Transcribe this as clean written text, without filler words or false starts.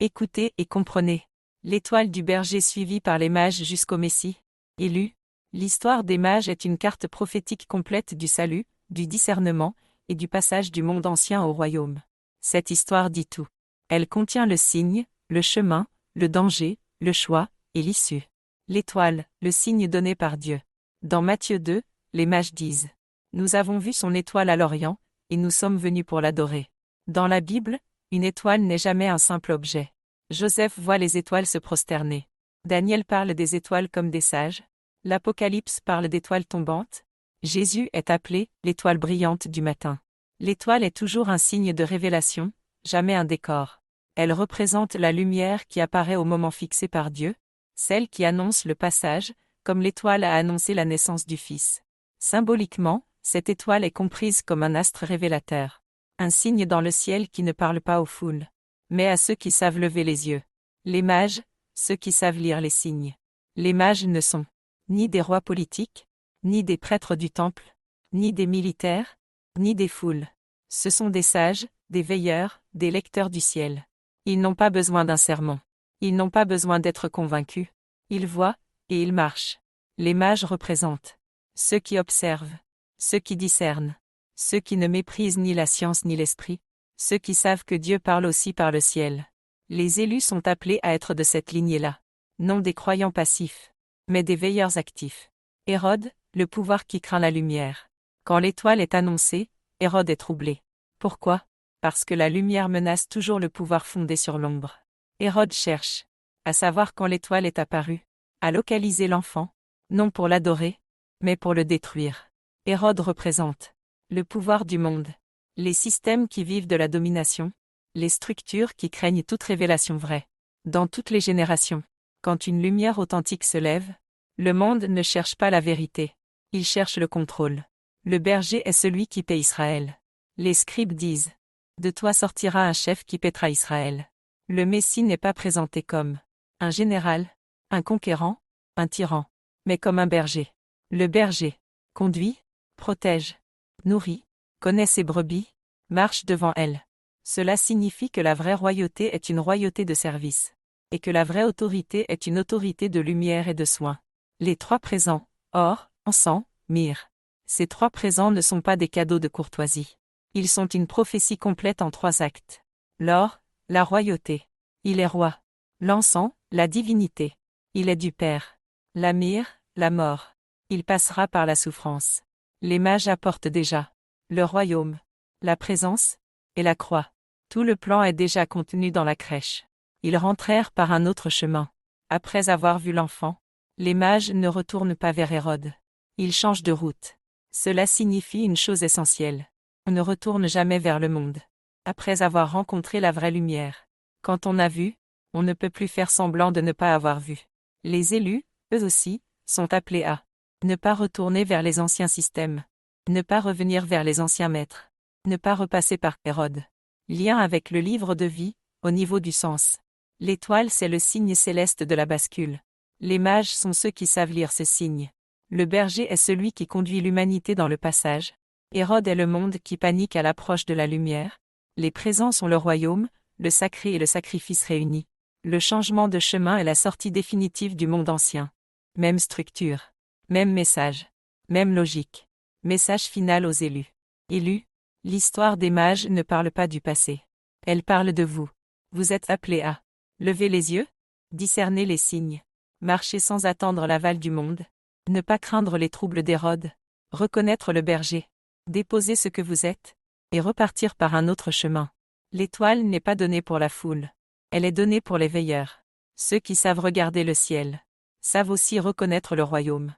Écoutez et comprenez. L'étoile du berger suivie par les mages jusqu'au Messie. Élu. L'histoire des mages est une carte prophétique complète du salut, du discernement, et du passage du monde ancien au royaume. Cette histoire dit tout. Elle contient le signe, le chemin, le danger, le choix, et l'issue. L'étoile, le signe donné par Dieu. Dans Matthieu 2, les mages disent: Nous avons vu son étoile à l'Orient, et nous sommes venus pour l'adorer. Dans la Bible, une étoile n'est jamais un simple objet. Joseph voit les étoiles se prosterner. Daniel parle des étoiles comme des sages. L'Apocalypse parle d'étoiles tombantes. Jésus est appelé l'étoile brillante du matin. L'étoile est toujours un signe de révélation, jamais un décor. Elle représente la lumière qui apparaît au moment fixé par Dieu, celle qui annonce le passage, comme l'étoile a annoncé la naissance du Fils. Symboliquement, cette étoile est comprise comme un astre révélateur. Un signe dans le ciel qui ne parle pas aux foules, mais à ceux qui savent lever les yeux. Les mages, ceux qui savent lire les signes. Les mages ne sont ni des rois politiques, ni des prêtres du temple, ni des militaires, ni des foules. Ce sont des sages, des veilleurs, des lecteurs du ciel. Ils n'ont pas besoin d'un sermon. Ils n'ont pas besoin d'être convaincus. Ils voient, et ils marchent. Les mages représentent ceux qui observent, ceux qui discernent, ceux qui ne méprisent ni la science ni l'esprit, ceux qui savent que Dieu parle aussi par le ciel. Les élus sont appelés à être de cette lignée-là. Non des croyants passifs, mais des veilleurs actifs. Hérode, le pouvoir qui craint la lumière. Quand l'étoile est annoncée, Hérode est troublé. Pourquoi? Parce que la lumière menace toujours le pouvoir fondé sur l'ombre. Hérode cherche à savoir quand l'étoile est apparue, à localiser l'enfant, non pour l'adorer, mais pour le détruire. Hérode représente le pouvoir du monde, les systèmes qui vivent de la domination, les structures qui craignent toute révélation vraie. Dans toutes les générations, quand une lumière authentique se lève, le monde ne cherche pas la vérité, il cherche le contrôle. Le berger est celui qui paie Israël. Les scribes disent: De toi sortira un chef qui paîtra Israël. Le Messie n'est pas présenté comme un général, un conquérant, un tyran, mais comme un berger. Le berger conduit, protège, nourrit, connaît ses brebis, marche devant elles. Cela signifie que la vraie royauté est une royauté de service, et que la vraie autorité est une autorité de lumière et de soin. Les trois présents, or, encens, myrrhe. Ces trois présents ne sont pas des cadeaux de courtoisie. Ils sont une prophétie complète en 3 actes. L'or, la royauté. Il est roi. L'encens, la divinité. Il est du Père. La myrrhe, la mort. Il passera par la souffrance. Les mages apportent déjà le royaume, la présence, et la croix. Tout le plan est déjà contenu dans la crèche. Ils rentrèrent par un autre chemin. Après avoir vu l'enfant, les mages ne retournent pas vers Hérode. Ils changent de route. Cela signifie une chose essentielle. On ne retourne jamais vers le monde. Après avoir rencontré la vraie lumière. Quand on a vu, on ne peut plus faire semblant de ne pas avoir vu. Les élus, eux aussi, sont appelés à ne pas retourner vers les anciens systèmes. Ne pas revenir vers les anciens maîtres. Ne pas repasser par Hérode. Lien avec le livre de vie, au niveau du sens. L'étoile, c'est le signe céleste de la bascule. Les mages sont ceux qui savent lire ce signe. Le berger est celui qui conduit l'humanité dans le passage. Hérode est le monde qui panique à l'approche de la lumière. Les présents sont le royaume, le sacré et le sacrifice réunis. Le changement de chemin est la sortie définitive du monde ancien. Même structure. Même message. Même logique. Message final aux élus. Élus, l'histoire des mages ne parle pas du passé. Elle parle de vous. Vous êtes appelés à lever les yeux, discerner les signes, marcher sans attendre l'aval du monde, ne pas craindre les troubles d'Hérode, reconnaître le berger, déposer ce que vous êtes, et repartir par un autre chemin. L'étoile n'est pas donnée pour la foule. Elle est donnée pour les veilleurs. Ceux qui savent regarder le ciel, savent aussi reconnaître le royaume.